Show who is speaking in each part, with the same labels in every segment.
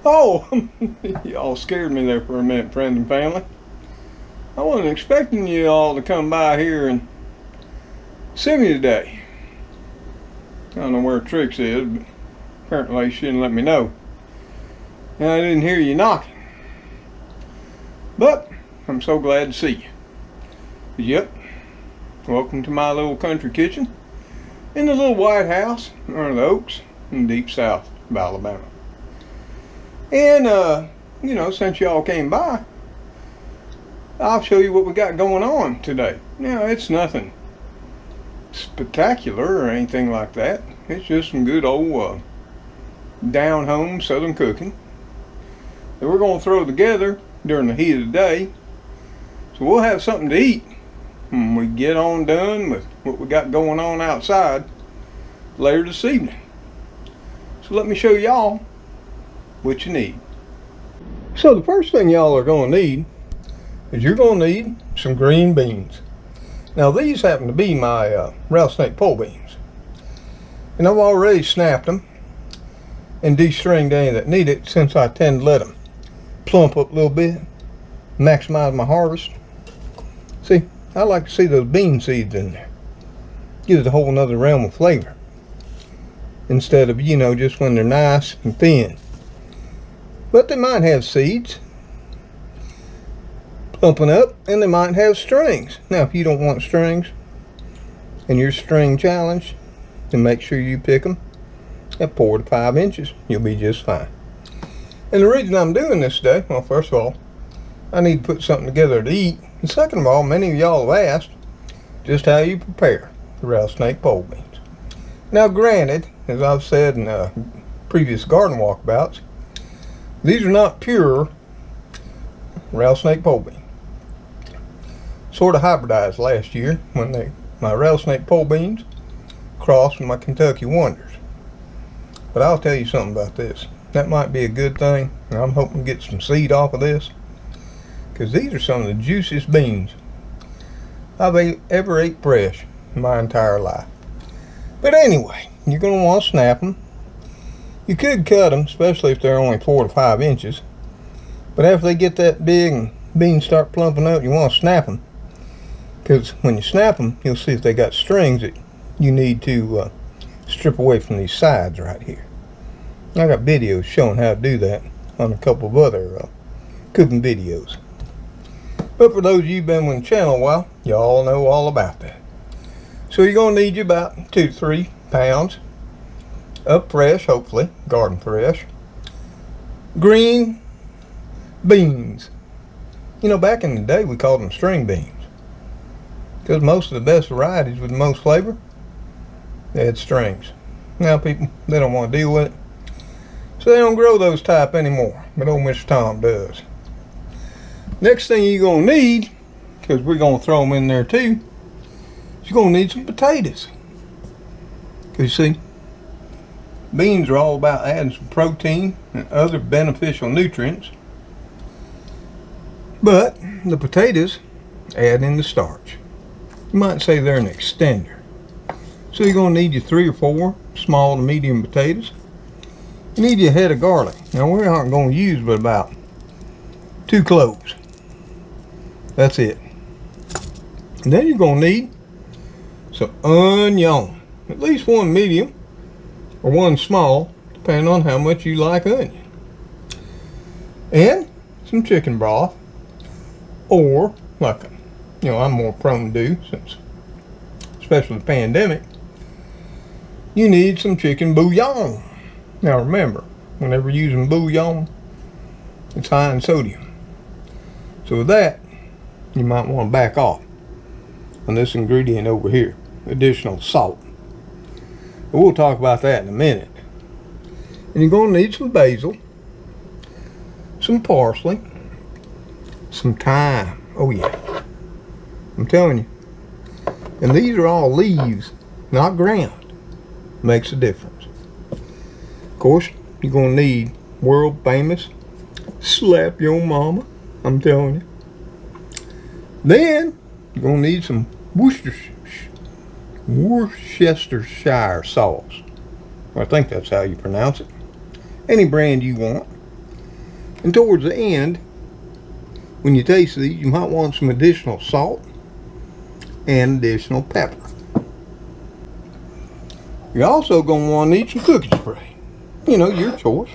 Speaker 1: Oh, y'all scared me there for a minute, friends and family. I wasn't expecting you all to come by here and see me today. I don't know where Trix is, but apparently she didn't let me know. And I didn't hear you knocking. But I'm so glad to see you. Yep, welcome to my little country kitchen in the little white house under the oaks in the deep south of Alabama. And since y'all came by, I'll show you what we got going on today. It's nothing spectacular or anything like that. It's just some good old down home southern cooking that we're going to throw together during the heat of the day, so we'll have something to eat when we get on done with what we got going on outside later this evening. So let me show y'all what you need. So the first thing y'all are going to need is you're going to need some green beans. Now these happen to be my Rattlesnake Pole Beans, and I've already snapped them and de-stringed any that need it, since I tend to let them plump up a little bit, maximize my harvest. See, I like to see those bean seeds in there. Gives it a whole nother realm of flavor, instead of just when they're nice and thin. But they might have seeds plumping up, and they might have strings. Now if you don't want strings and you're string challenged, then make sure you pick them at 4 to 5 inches. You'll be just fine. And the reason I'm doing this today, well, first of all, I need to put something together to eat, and second of all, many of y'all have asked just how you prepare the Rattlesnake Pole Beans. Now granted, as I've said in previous garden walkabouts, these are not pure Rattlesnake Pole Beans. Sort of hybridized last year when my Rattlesnake Pole Beans crossed with my Kentucky Wonders. But I'll tell you something about this. That might be a good thing, and I'm hoping to get some seed off of this, because these are some of the juiciest beans I've ever ate fresh in my entire life. But anyway, you're going to want to snap them. You could cut them, especially if they're only 4 to 5 inches. But after they get that big and beans start plumping up, you want to snap them. Because when you snap them, you'll see if they got strings that you need to strip away from these sides right here. I got videos showing how to do that on a couple of other cooking videos. But for those of you who've been with the channel a while, y'all know all about that. So you're going to need you about 2 to 3 pounds of fresh, hopefully garden fresh, green beans. Back in the day we called them string beans, because most of the best varieties with the most flavor, they had strings. Now people, they don't want to deal with it, so they don't grow those type anymore, but old Mr. Tom does. Next thing you're going to need, because we're going to throw them in there too, is you're going to need some potatoes. Because you see, beans are all about adding some protein and other beneficial nutrients, but the potatoes add in the starch. You might say they're an extender. So you're going to need your 3 or 4 small to medium potatoes. You need your head of garlic. Now we aren't going to use but about 2 cloves. That's it. And then you're going to need some onion. At least 1 medium or 1 small, depending on how much you like onion. And some chicken broth, or like I'm more prone to do, since especially the pandemic, you need some chicken bouillon. Now remember, whenever you're using bouillon, it's high in sodium. So with that, you might want to back off on this ingredient over here, additional salt. But we'll talk about that in a minute. And you're going to need some basil, some parsley, some thyme. Oh yeah, I'm telling you. And these are all leaves, not ground. Makes a difference. Of course, you're going to need world famous slap your mama. I'm telling you. Then you're going to need some Worcestershire sauce. I think that's how you pronounce it. Any brand you want. And towards the end, when you taste these, you might want some additional salt and additional pepper. You're also going to want to need some cooking spray. You know, your choice.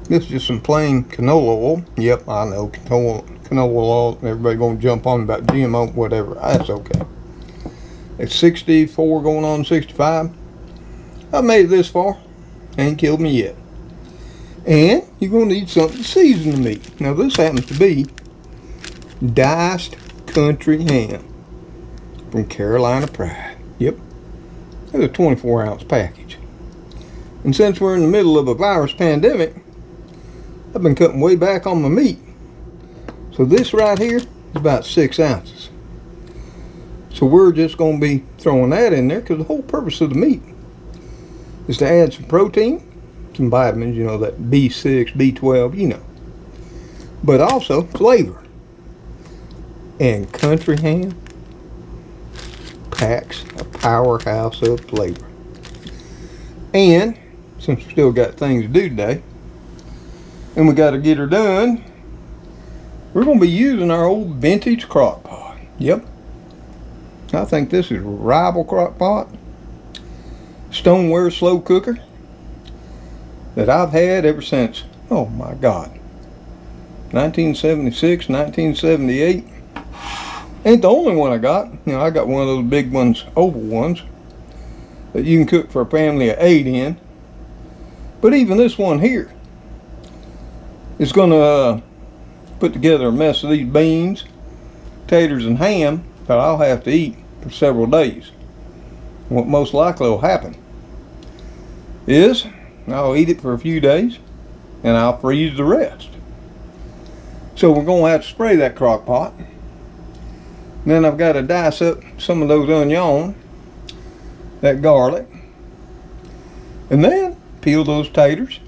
Speaker 1: This is just some plain canola oil. Yep, I know, canola oil. Everybody going to jump on about GMO, whatever. That's okay. It's 64 going on 65. I've made it this far. Ain't killed me yet. And you're going to need something to season the meat. Now this happens to be diced country ham from Carolina Pride. Yep. It's a 24-ounce package. And since we're in the middle of a virus pandemic, I've been cutting way back on my meat. So this right here is about 6 ounces. So we're just going to be throwing that in there because the whole purpose of the meat is to add some protein, some vitamins, you know, that B6, B12, you know. But also flavor. And country ham packs a powerhouse of flavor. And since we still got things to do today, and we got to get her done, we're going to be using our old vintage crock pot. Yep. I think this is a rival crock pot. Stoneware slow cooker that I've had ever since, oh my God, 1976, 1978. Ain't the only one I got. You know, I got one of those big ones, oval ones, that you can cook for a family of 8 in. But even this one here is gonna put together a mess of these beans, taters, and ham that I'll have to eat for several days. What most likely will happen is I'll eat it for a few days and I'll freeze the rest. So we're going to have to spray that crock pot. Then I've got to dice up some of those onions, that garlic, and then peel those taters.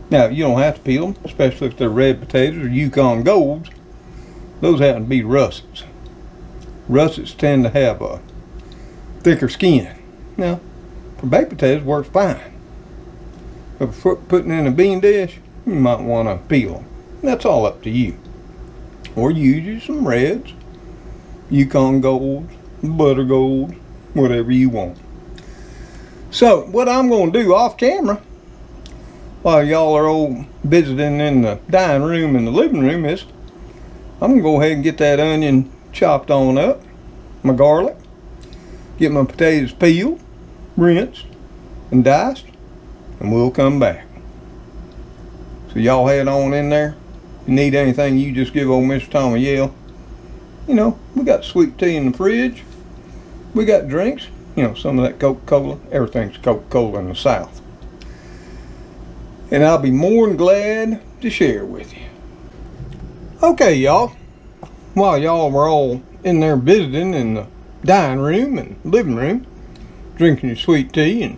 Speaker 1: Now you don't have to peel them, especially if they're red potatoes or Yukon Golds. Those happen to be russets. Russets tend to have a thicker skin. Now, for baked potatoes works fine. But for putting in a bean dish, you might want to peel them. That's all up to you. Or use some reds, Yukon Golds, Butter Golds, whatever you want. So, what I'm going to do off camera, while y'all are all visiting in the dining room and the living room, is I'm going to go ahead and get that onion chopped on up, my garlic, get my potatoes peeled, rinsed, and diced, and we'll come back. So y'all head on in there. If you need anything, you just give old Mr. Tom a yell. You know, we got sweet tea in the fridge. We got drinks. You know, some of that Coca-Cola. Everything's Coca-Cola in the South. And I'll be more than glad to share with you. Okay, y'all. While y'all were all in there visiting in the dining room and living room, drinking your sweet tea and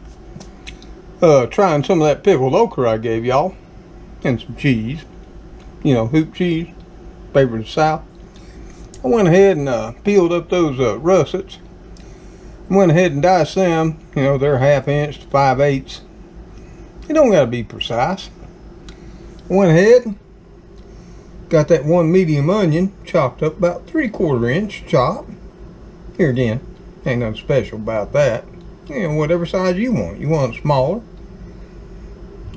Speaker 1: trying some of that pickled okra I gave y'all, and some cheese, you know, hoop cheese, favorite of the South. I went ahead and peeled up those russets. Went ahead and diced them. You know, they're 1/2 inch to 5/8. You don't gotta be precise. I went ahead, got that one medium onion chopped up about 3/4 inch chop. Here again, ain't nothing special about that. You know, whatever size you want. You want it smaller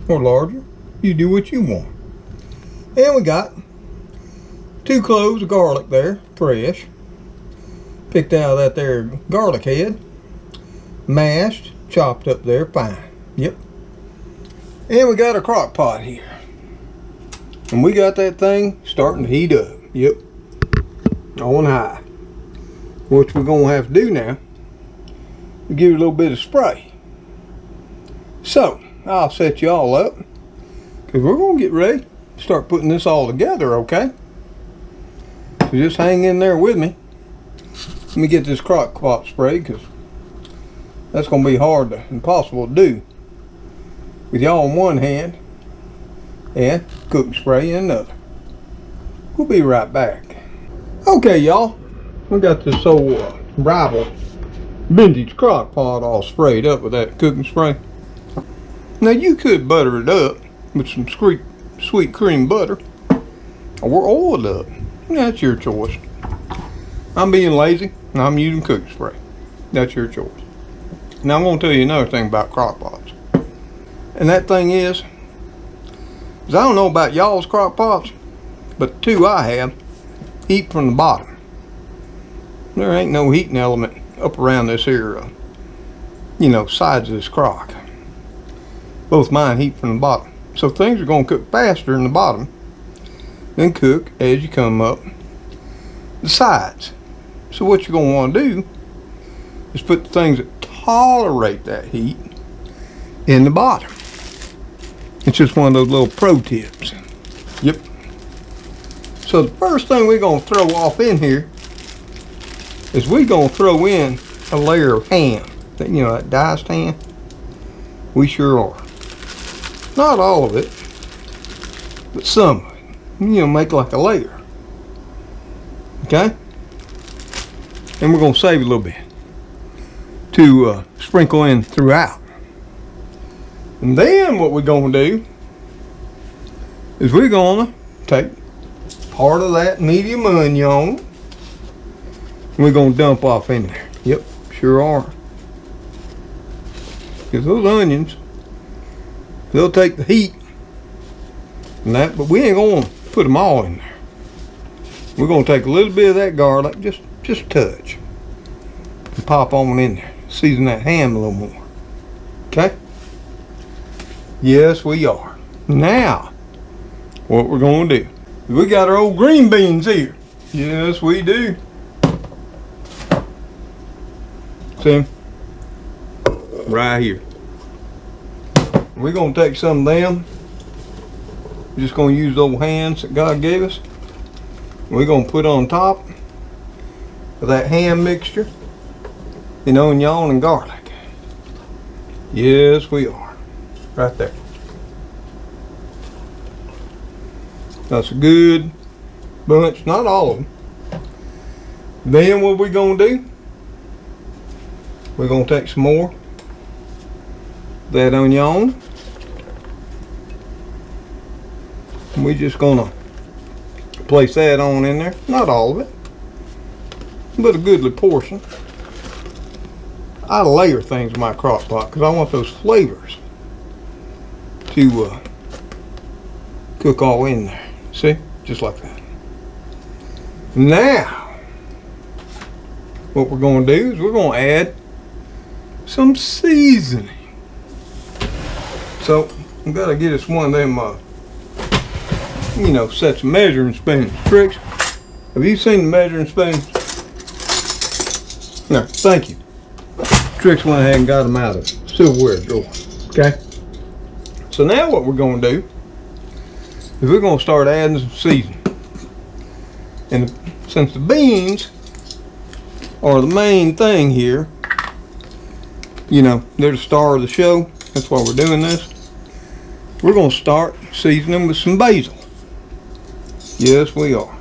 Speaker 1: or larger, you do what you want. And we got 2 cloves of garlic there, fresh. Picked out of that there garlic head. Mashed, chopped up there, fine. Yep. And we got a crock pot here. And we got that thing starting to heat up. Yep. On high. What we're going to have to do now is give it a little bit of spray. So, I'll set you all up, because we're going to get ready to start putting this all together, okay? So just hang in there with me. Let me get this crock pot sprayed, because that's going to be hard to, impossible to do with y'all in one hand and cooking spray in another. We'll be right back. Okay, y'all, we got this old rival vintage crock pot all sprayed up with that cooking spray. Now you could butter it up with some sweet cream butter or oiled up. That's your choice. I'm being lazy and I'm using cooking spray. That's your choice. Now I'm going to tell you another thing about crock pots. And that thing is I don't know about y'all's crock pots, but the two I have heat from the bottom. There ain't no heating element up around this here, sides of this crock. Both mine heat from the bottom. So things are going to cook faster in the bottom than cook as you come up the sides. So what you're going to want to do is put the things that tolerate that heat in the bottom. It's just one of those little pro tips. Yep. So the first thing we're going to throw off in here is we're going to throw in a layer of ham. That diced ham. We sure are. Not all of it, but some of it. Make like a layer. Okay? And we're going to save a little bit to sprinkle in throughout. And then what we're going to do is we're going to take part of that medium onion and we're going to dump off in there. Yep, sure are. Because those onions, they'll take the heat and that, but we ain't going to put them all in there. We're going to take a little bit of that garlic, just a touch, and pop on in there. Season that ham a little more. Okay? Yes, we are. Now, what we're going to do, we got our old green beans here. Yes, we do. See? Right here. We're going to take some of them. We're just going to use those hands that God gave us. We're going to put on top of that ham mixture, onion and garlic. Yes, we are. Right there. That's a good bunch, not all of them. Then what we're going to do, we're going to take some more of that onion. And we're just going to place that on in there. Not all of it, but a goodly portion. I layer things in my crock pot because I want those flavors to cook all in there. See? Just like that. Now, what we're going to do is we're going to add some seasoning. So, I've got to get us one of them, sets of measuring spoons. Tricks, have you seen the measuring spoons? No, thank you. Tricks went ahead and got them out of the silverware drawer. Okay? So now what we're going to do is we're going to start adding some seasoning. And since the beans are the main thing here, they're the star of the show. That's why we're doing this. We're going to start seasoning with some basil. Yes, we are.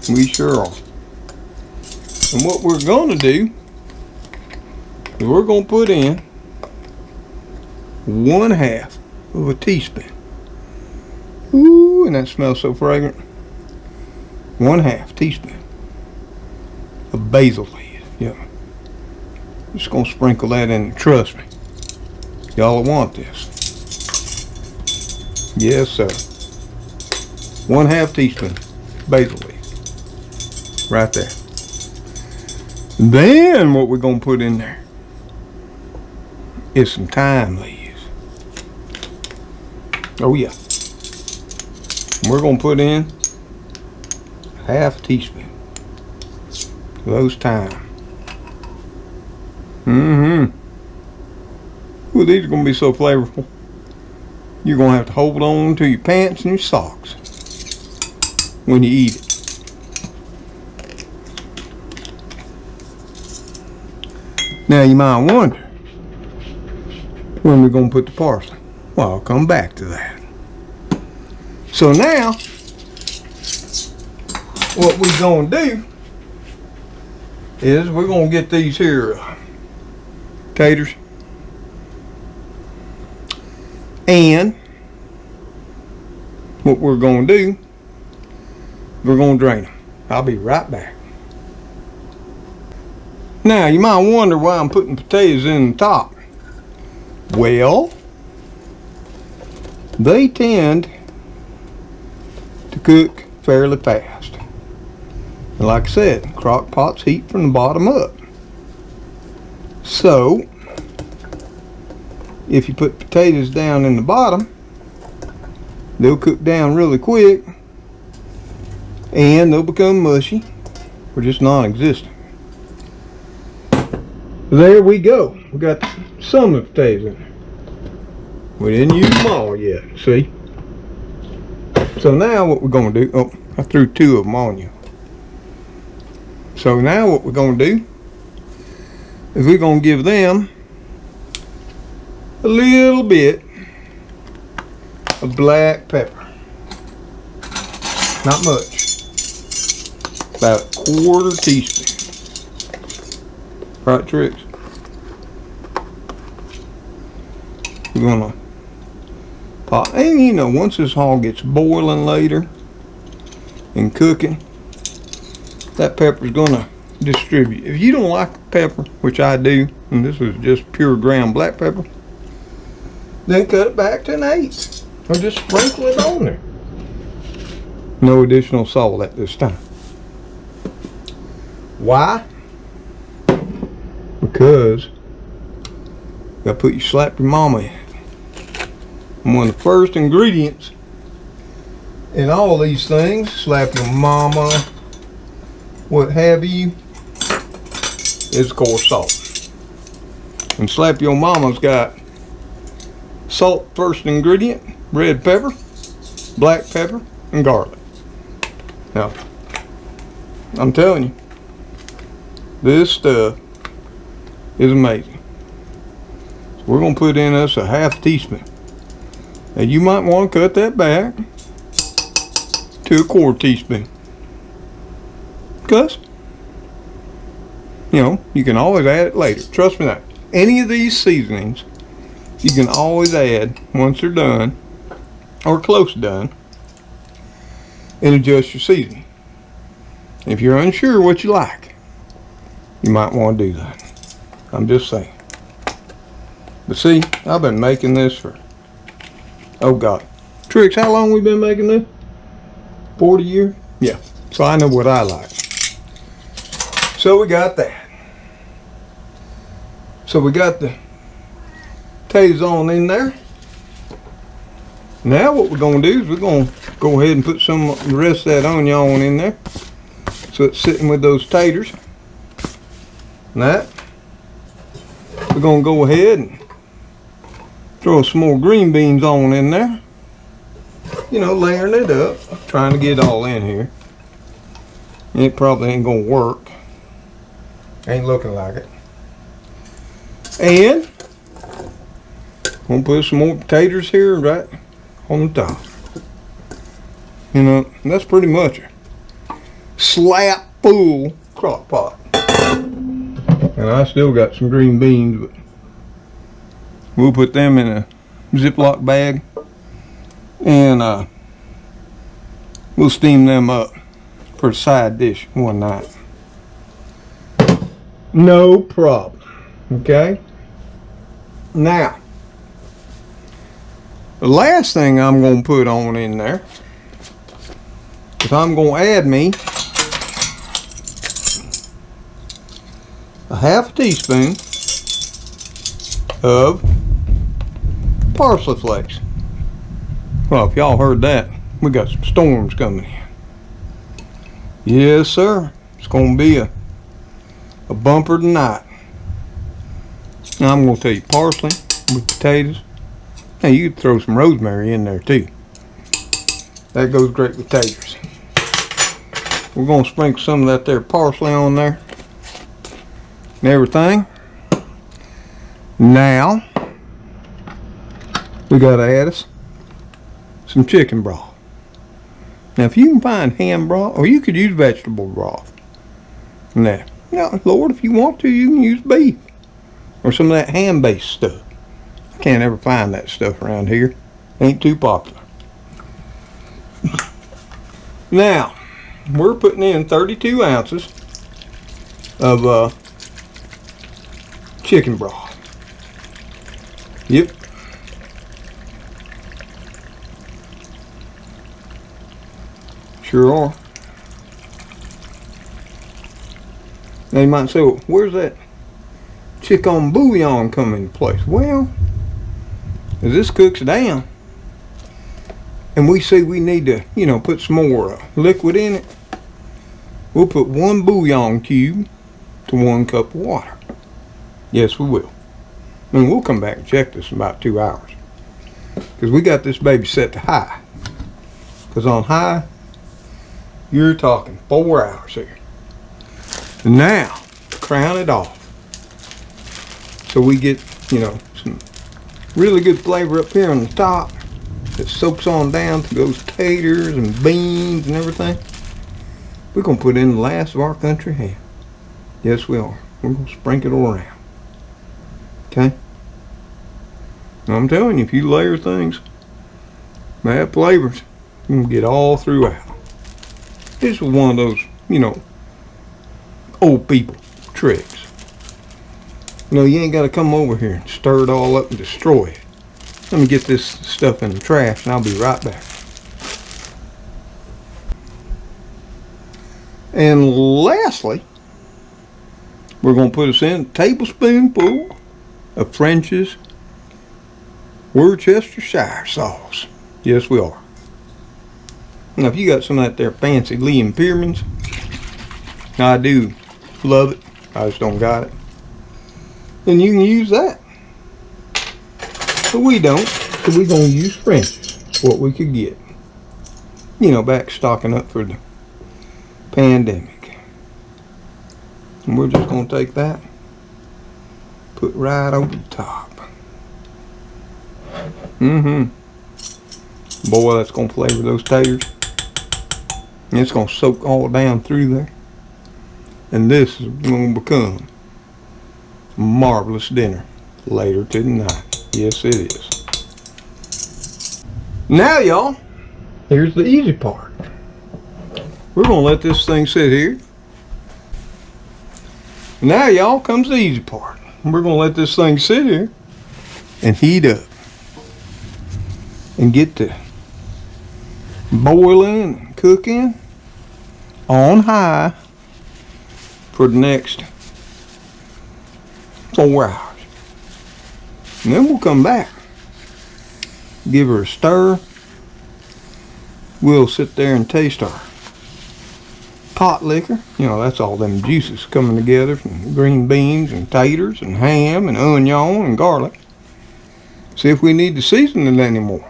Speaker 1: We sure are. And what we're going to do is we're going to put in 1/2 of a teaspoon. Ooh, and that smells so fragrant. 1/2 teaspoon of basil leaves. Yeah. Just gonna sprinkle that in. Trust me, y'all want this. Yes, sir. 1/2 teaspoon basil leaf. Right there. Then what we're gonna put in there is some thyme leaves. Oh yeah. We're going to put in 1/2 teaspoon of those thyme. Ooh, these are going to be so flavorful. You're going to have to hold on to your pants and your socks when you eat it. Now you might wonder when we're going to put the parsley. Well, I'll come back to that. So now, what we're going to do is we're going to get these here taters, and what we're going to do, we're going to drain them. I'll be right back. Now, you might wonder why I'm putting potatoes in the top. Well, they tend to cook fairly fast. And like I said, crock pots heat from the bottom up. So, if you put potatoes down in the bottom, they'll cook down really quick and they'll become mushy or just non-existent. There we go. We got some of the potatoes in there. We didn't use them all yet, see? So now what we're going to do, oh, I threw 2 of them on you. So now what we're going to do is we're going to give them a little bit of black pepper. Not much. About a 1/4 teaspoon. Right, Tricks? We're gonna pot, and you know, once this hog gets boiling later and cooking, that pepper's gonna distribute. If you don't like pepper, which I do, and this is just pure ground black pepper, then cut it back to an 1/8 or just sprinkle it on there. No additional salt at this time. Why? Because you gotta put slap your mama in. And one of the first ingredients in all these things, slap your mama, what have you, is of course salt. And slap your mama's got salt first ingredient, red pepper, black pepper, and garlic. Now, I'm telling you, this stuff is amazing. So we're going to put in us a 1/2 teaspoon. And you might want to cut that back to a 1/4 teaspoon. Because, you know, you can always add it later. Trust me that. Any of these seasonings, you can always add once they're done, or close to done, and adjust your seasoning. If you're unsure what you like, you might want to do that. I'm just saying. But see, I've been making this for, oh God. Tricks, how long we been making this? 40 years? Yeah. So I know what I like. So we got that. So we got the potatoes on in there. Now what we're going to do is we're going to go ahead and put some of the rest of that onion on in there. So it's sitting with those taters. And that. We're going to go ahead and throw some more green beans on in there. You know, layering it up. Trying to get it all in here. It probably ain't going to work. Ain't looking like it. And I'm going to put some more potatoes here right on the top. You know, that's pretty much a slap full crock pot. And I still got some green beans, but we'll put them in a Ziploc bag and we'll steam them up for a side dish one night. No problem. Okay? Now, the last thing I'm going to put on in there is I'm going to add me a 1/2 teaspoon of parsley flakes. Well, if y'all heard that, we got some storms coming in. Yes, sir. It's going to be a bumper tonight. Now I'm going to tell you, parsley with potatoes. Now you could throw some rosemary in there too. That goes great with taters. We're going to sprinkle some of that there parsley on there and everything. Now we got to add us some chicken broth. Now if you can find ham broth, or you could use vegetable broth. Now, Lord, if you want to, you can use beef or some of that ham-based stuff. I can't ever find that stuff around here. Ain't too popular. Now, we're putting in 32 ounces of chicken broth. Yep. Sure are. Now you might say, well, where's that chicken bouillon come into place? Well, as this cooks down, and we see we need to, put some more liquid in it, we'll put 1 bouillon cube to 1 cup of water. Yes, we will. And we'll come back and check this in about 2 hours. Because we got this baby set to high. Because on high, you're talking 4 hours here. Now, to crown it off, so we get, some really good flavor up here on the top that soaks on down to those taters and beans and everything, we're going to put in the last of our country ham. Yes, we are. We're going to sprinkle it around. Okay? And I'm telling you, if you layer things, add flavors, you're going to get all throughout. This was one of those, old people tricks. You ain't got to come over here and stir it all up and destroy it. Let me get this stuff in the trash and I'll be right back. And lastly, we're going to put us in a tablespoonful of French's Worcestershire sauce. Yes, we are. Now, if you got some of that there fancy Lee and Pearman's, I do love it. I just don't got it. Then you can use that. But we don't, so we're going to use French's, what we could get. Back stocking up for the pandemic. And we're just going to take that, put right over the top. Boy, that's going to flavor those taters. And it's going to soak all down through there. And this is going to become a marvelous dinner later tonight. Yes, it is. Now, y'all, here's the easy part. We're going to let this thing sit here. Now, y'all, comes the easy part. We're going to let this thing sit here and heat up. And get to boiling and cooking on high for the next 4 hours. And then we'll come back, give her a stir. We'll sit there and taste our pot liquor. That's all them juices coming together from green beans and taters and ham and onion and garlic. See if we need to season it anymore.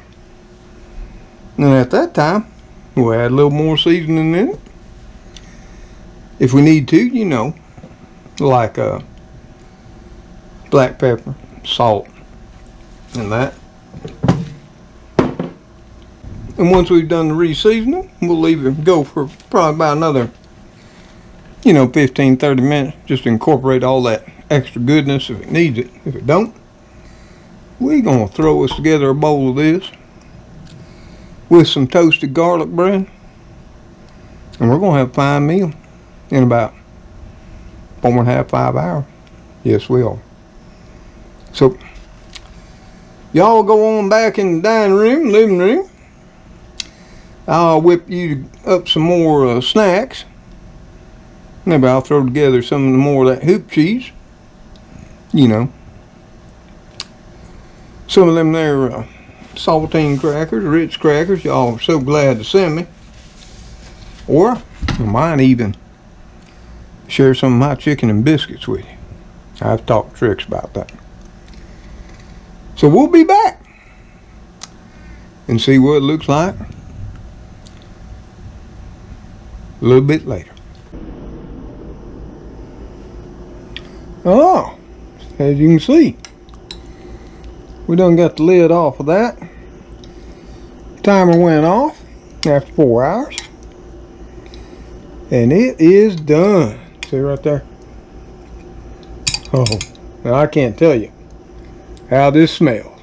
Speaker 1: And at that time, we'll add a little more seasoning in it. If we need to, like black pepper, salt, and that. And once we've done the re-seasoning, we'll leave it go for probably about another, 15-30 minutes, just to incorporate all that extra goodness if it needs it. If it don't, we're going to throw us together a bowl of this with some toasted garlic bread, and we're going to have a fine meal in about 4.5, 5 hours. Yes, we are. So, y'all go on back in the dining room, living room. I'll whip you up some more snacks. Maybe I'll throw together some more of that hoop cheese. Some of them there saltine crackers, Ritz crackers, y'all are so glad to send me. Or I might even share some of my chicken and biscuits with you. I've talked tricks about that. So we'll be back and see what it looks like a little bit later. Oh, as you can see, we done got the lid off of that. Timer went off after 4 hours. And it is done. See right there? Oh, now I can't tell you how this smells.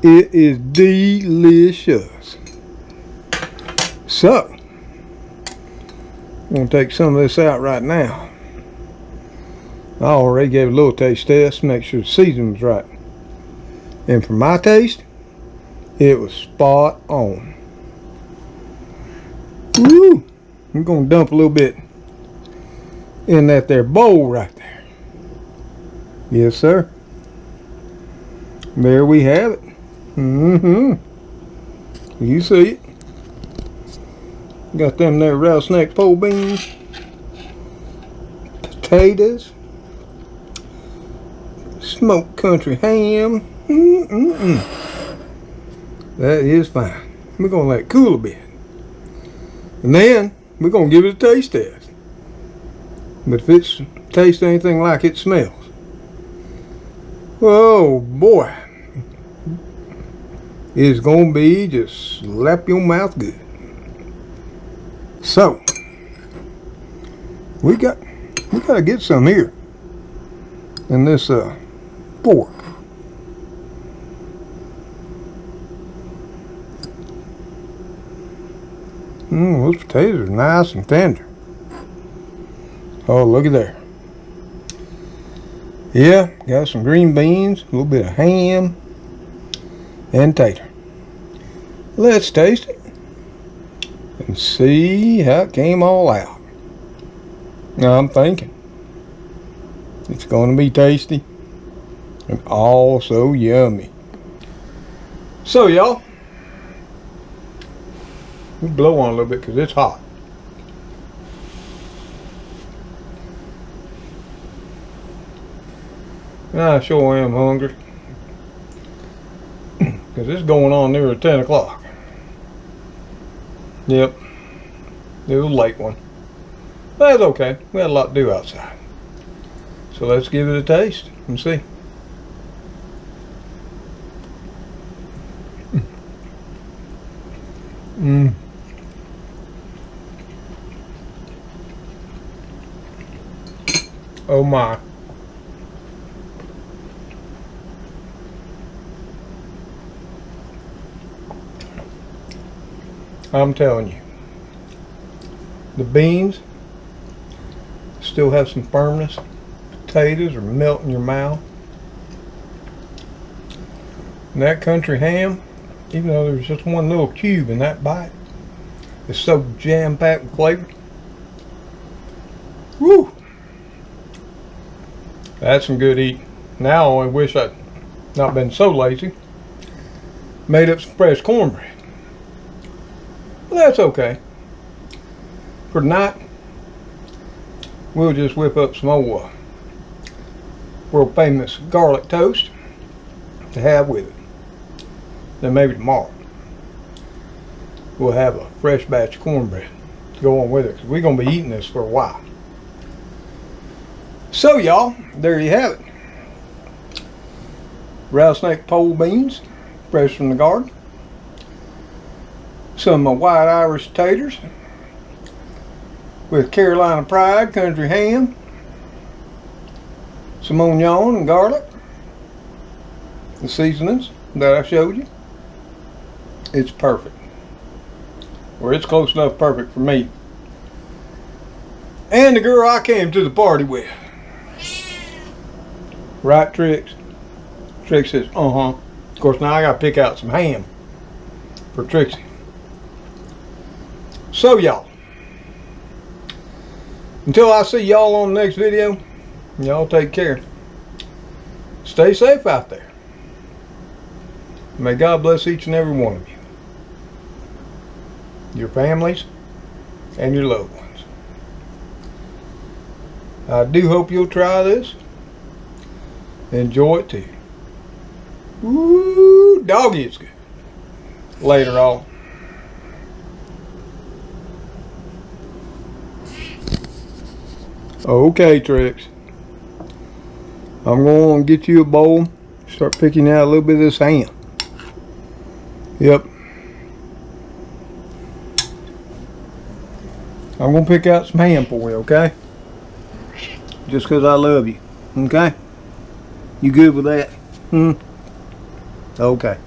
Speaker 1: It is delicious. So, I'm going to take some of this out right now. I already gave a little taste test, make sure the seasoning's right. And for my taste, it was spot on. Woo! I'm going to dump a little bit in that there bowl right there. Yes, sir. There we have it. You see it. Got them there rattlesnake pole beans, potatoes, smoked country ham. That is fine. We're going to let it cool a bit. And then we're going to give it a taste test. But if it tastes anything like it smells, oh boy, it's going to be just slap your mouth good. So, we got to get some here in this fork. Those potatoes are nice and tender. Oh, look at there. Yeah, got some green beans, a little bit of ham, and tater. Let's taste it and see how it came all out. Now I'm thinking it's going to be tasty and also yummy. So y'all, we blow on a little bit because it's hot. I sure am hungry because it's going on near 10 o'clock. Yep, it was a late one. But that's okay. We had a lot to do outside. So let's give it a taste and see. Oh my. I'm telling you, the beans still have some firmness. Potatoes are melting in your mouth. And that country ham, even though there's just one little cube in that bite, it's so jam-packed with flavor. Woo! That's some good eating. Now I only wish I'd not been so lazy. Made up some fresh cornbread. Well, that's okay. For tonight, we'll just whip up some old world famous garlic toast to have with it. Then maybe tomorrow we'll have a fresh batch of cornbread to go on with it, because we're going to be eating this for a while. So y'all, there you have it. Rattlesnake pole beans, fresh from the garden. Some white Irish taters with Carolina Pride country ham, some onion and garlic, the seasonings that I showed you. It's perfect, or it's close enough perfect for me and the girl I came to the party with. Right, Trix? Trix says, Of course, now I gotta pick out some ham for Trixie. So y'all, until I see y'all on the next video, y'all take care. Stay safe out there. May God bless each and every one of you, your families, and your loved ones. I do hope you'll try this. Enjoy it too. Ooh, doggy, it's good. Later on. Okay, Trix. I'm going to get you a bowl. Start picking out a little bit of this ham. Yep. I'm going to pick out some ham for you, okay? Just because I love you. Okay? You good with that? Okay.